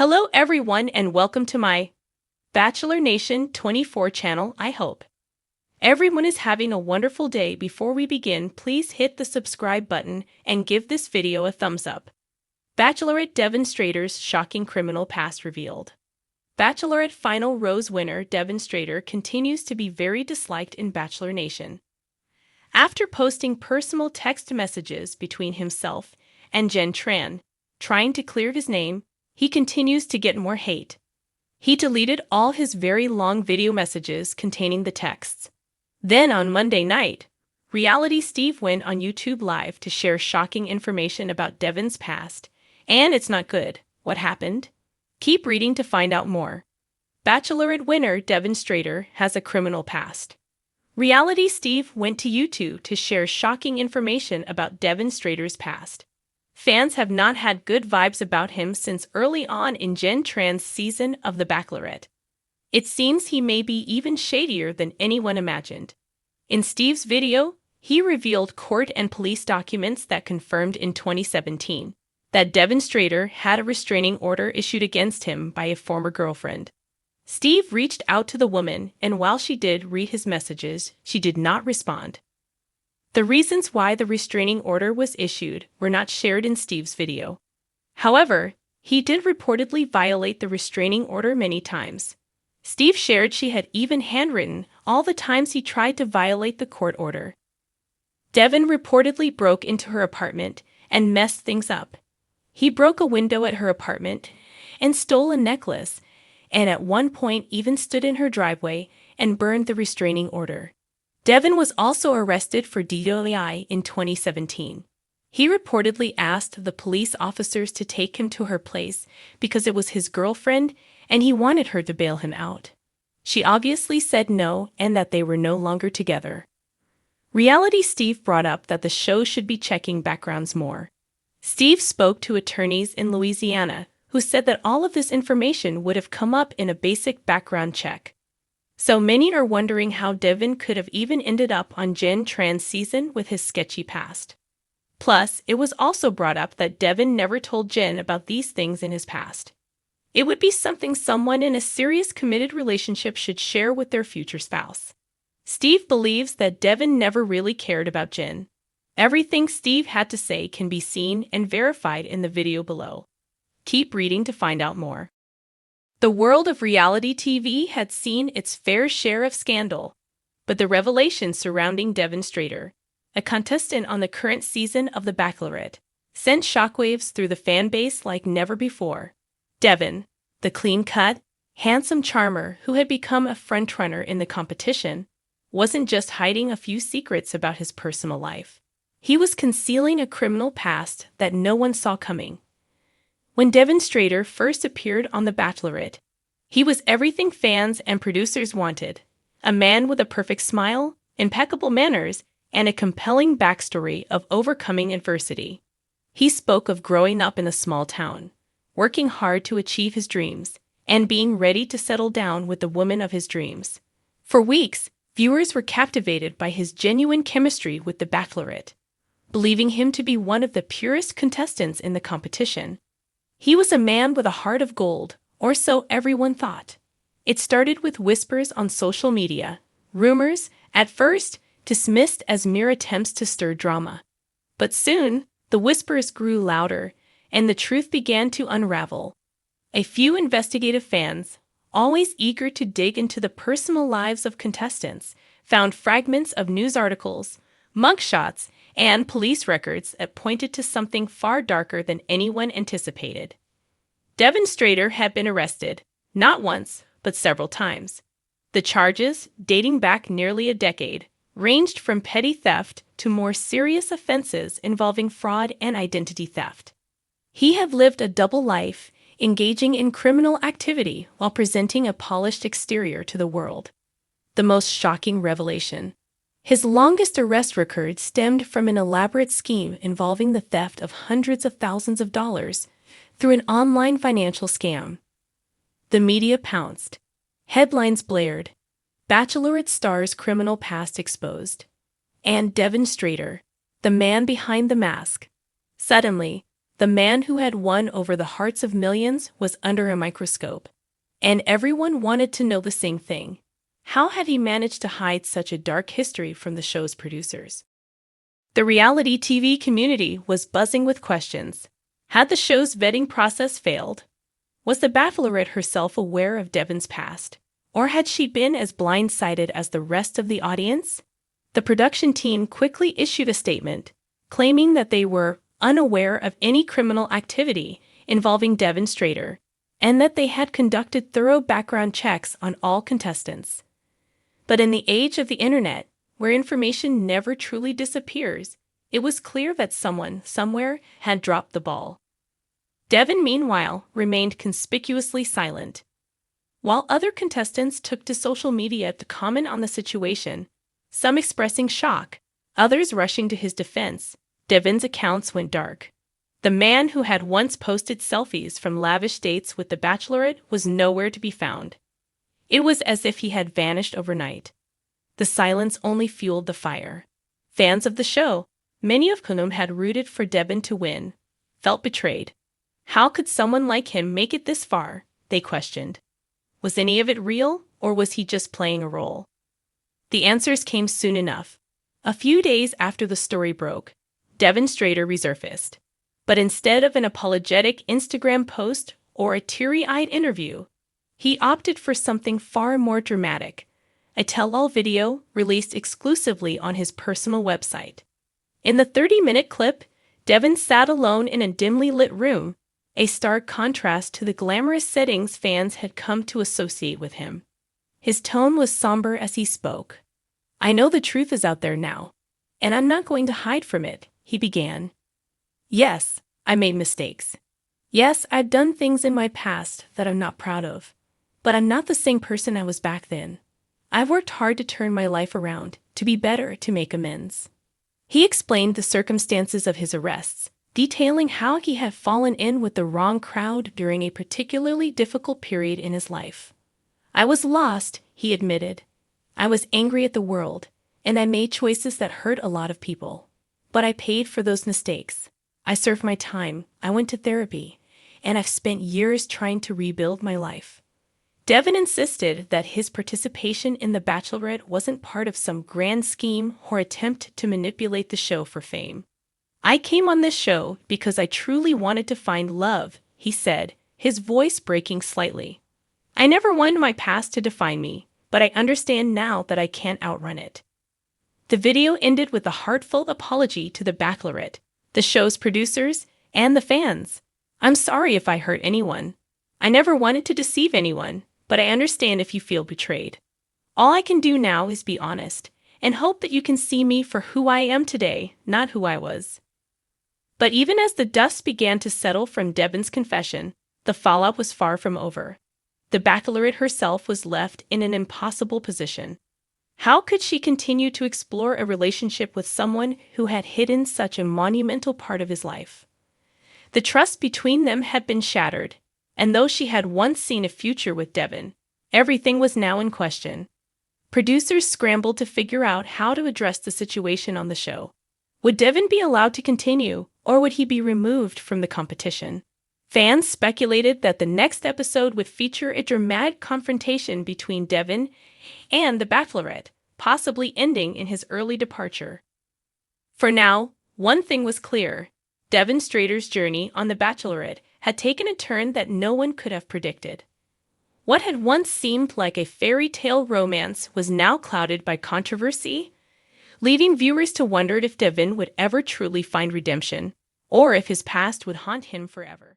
Hello everyone and welcome to my Bachelor Nation 24 channel. I hope everyone is having a wonderful day. Before we begin, please hit the subscribe button and give this video a thumbs up. Bachelorette Devin Strader's shocking criminal past revealed. Bachelorette Final Rose winner Devin Strader continues to be very disliked in Bachelor Nation. After posting personal text messages between himself and Jen Tran, trying to clear his name, he continues to get more hate. He deleted all his very long video messages containing the texts. Then on Monday night, Reality Steve went on YouTube Live to share shocking information about Devin's past, and it's not good. What happened? Keep reading to find out more. Bachelorette winner Devin Strader has a criminal past. Reality Steve went to YouTube to share shocking information about Devin Strader's past. Fans have not had good vibes about him since early on in Jen Tran's season of The Bachelorette. It seems he may be even shadier than anyone imagined. In Steve's video, he revealed court and police documents that confirmed in 2017 that Devin Strader had a restraining order issued against him by a former girlfriend. Steve reached out to the woman, and while she did read his messages, she did not respond. The reasons why the restraining order was issued were not shared in Steve's video. However, he did reportedly violate the restraining order many times. Steve shared she had even handwritten all the times he tried to violate the court order. Devin reportedly broke into her apartment and messed things up. He broke a window at her apartment and stole a necklace, and at one point even stood in her driveway and burned the restraining order. Devin was also arrested for DUI in 2017. He reportedly asked the police officers to take him to her place because it was his girlfriend and he wanted her to bail him out. She obviously said no and that they were no longer together. Reality Steve brought up that the show should be checking backgrounds more. Steve spoke to attorneys in Louisiana who said that all of this information would have come up in a basic background check. So many are wondering how Devin could have even ended up on Jen Tran's season with his sketchy past. Plus, it was also brought up that Devin never told Jen about these things in his past. It would be something someone in a serious committed relationship should share with their future spouse. Steve believes that Devin never really cared about Jen. Everything Steve had to say can be seen and verified in the video below. Keep reading to find out more. The world of reality TV had seen its fair share of scandal, but the revelations surrounding Devin Strader, a contestant on the current season of The Bachelorette, sent shockwaves through the fan base like never before. Devin, the clean-cut, handsome charmer who had become a frontrunner in the competition, wasn't just hiding a few secrets about his personal life. He was concealing a criminal past that no one saw coming. When Devin Strader first appeared on The Bachelorette, he was everything fans and producers wanted: a man with a perfect smile, impeccable manners, and a compelling backstory of overcoming adversity. He spoke of growing up in a small town, working hard to achieve his dreams, and being ready to settle down with the woman of his dreams. For weeks, viewers were captivated by his genuine chemistry with The Bachelorette, believing him to be one of the purest contestants in the competition. He was a man with a heart of gold, or so everyone thought. It started with whispers on social media, rumors, at first dismissed as mere attempts to stir drama. But soon, the whispers grew louder, and the truth began to unravel. A few investigative fans, always eager to dig into the personal lives of contestants, found fragments of news articles, mugshots, and police records that pointed to something far darker than anyone anticipated. Devin Strader had been arrested, not once, but several times. The charges, dating back nearly a decade, ranged from petty theft to more serious offenses involving fraud and identity theft. He had lived a double life, engaging in criminal activity while presenting a polished exterior to the world. The most shocking revelation: his longest arrest record stemmed from an elaborate scheme involving the theft of hundreds of thousands of dollars through an online financial scam. The media pounced. Headlines blared: Bachelorette star's criminal past exposed. And Devin Strader, the man behind the mask. Suddenly, The man who had won over the hearts of millions was under a microscope, and everyone wanted to know the same thing. How had he managed to hide such a dark history from the show's producers? The reality TV community was buzzing with questions. Had the show's vetting process failed? Was the Bachelorette herself aware of Devin's past? Or had she been as blindsided as the rest of the audience? The production team quickly issued a statement, claiming that they were unaware of any criminal activity involving Devin Strader, and that they had conducted thorough background checks on all contestants. But in the age of the internet, where information never truly disappears, it was clear that someone, somewhere, had dropped the ball. Devin, meanwhile, remained conspicuously silent. While other contestants took to social media to comment on the situation, some expressing shock, others rushing to his defense, Devin's accounts went dark. The man who had once posted selfies from lavish dates with the Bachelorette was nowhere to be found. It was as if he had vanished overnight. The silence only fueled the fire. Fans of the show, many of whom had rooted for Devin to win, felt betrayed. How could someone like him make it this far? They questioned. Was any of it real, or was he just playing a role? The answers came soon enough. A few days after the story broke, Devin Strader resurfaced. But instead of an apologetic Instagram post or a teary-eyed interview, he opted for something far more dramatic, a tell-all video released exclusively on his personal website. In the 30-minute clip, Devin sat alone in a dimly lit room, a stark contrast to the glamorous settings fans had come to associate with him. His tone was somber as he spoke. "I know the truth is out there now, and I'm not going to hide from it," he began. "Yes, I made mistakes. Yes, I've done things in my past that I'm not proud of. But I'm not the same person I was back then. I've worked hard to turn my life around, to be better, to make amends." He explained the circumstances of his arrests, detailing how he had fallen in with the wrong crowd during a particularly difficult period in his life. "I was lost," he admitted. "I was angry at the world, and I made choices that hurt a lot of people. But I paid for those mistakes. I served my time, I went to therapy, and I've spent years trying to rebuild my life." Devin insisted that his participation in The Bachelorette wasn't part of some grand scheme or attempt to manipulate the show for fame. "I came on this show because I truly wanted to find love," he said, his voice breaking slightly. "I never wanted my past to define me, but I understand now that I can't outrun it." The video ended with a heartfelt apology to The Bachelorette, the show's producers, and the fans. "I'm sorry if I hurt anyone. I never wanted to deceive anyone, but I understand if you feel betrayed. All I can do now is be honest, and hope that you can see me for who I am today, not who I was." But even as the dust began to settle from Devin's confession, the fallout was far from over. The Bachelorette herself was left in an impossible position. How could she continue to explore a relationship with someone who had hidden such a monumental part of his life? The trust between them had been shattered, and though she had once seen a future with Devin, everything was now in question. Producers scrambled to figure out how to address the situation on the show. Would Devin be allowed to continue, or would he be removed from the competition? Fans speculated that the next episode would feature a dramatic confrontation between Devin and the Bachelorette, possibly ending in his early departure. For now, one thing was clear. Devin Strader's journey on The Bachelorette had taken a turn that no one could have predicted. What had once seemed like a fairy tale romance was now clouded by controversy, leaving viewers to wonder if Devin would ever truly find redemption, or if his past would haunt him forever.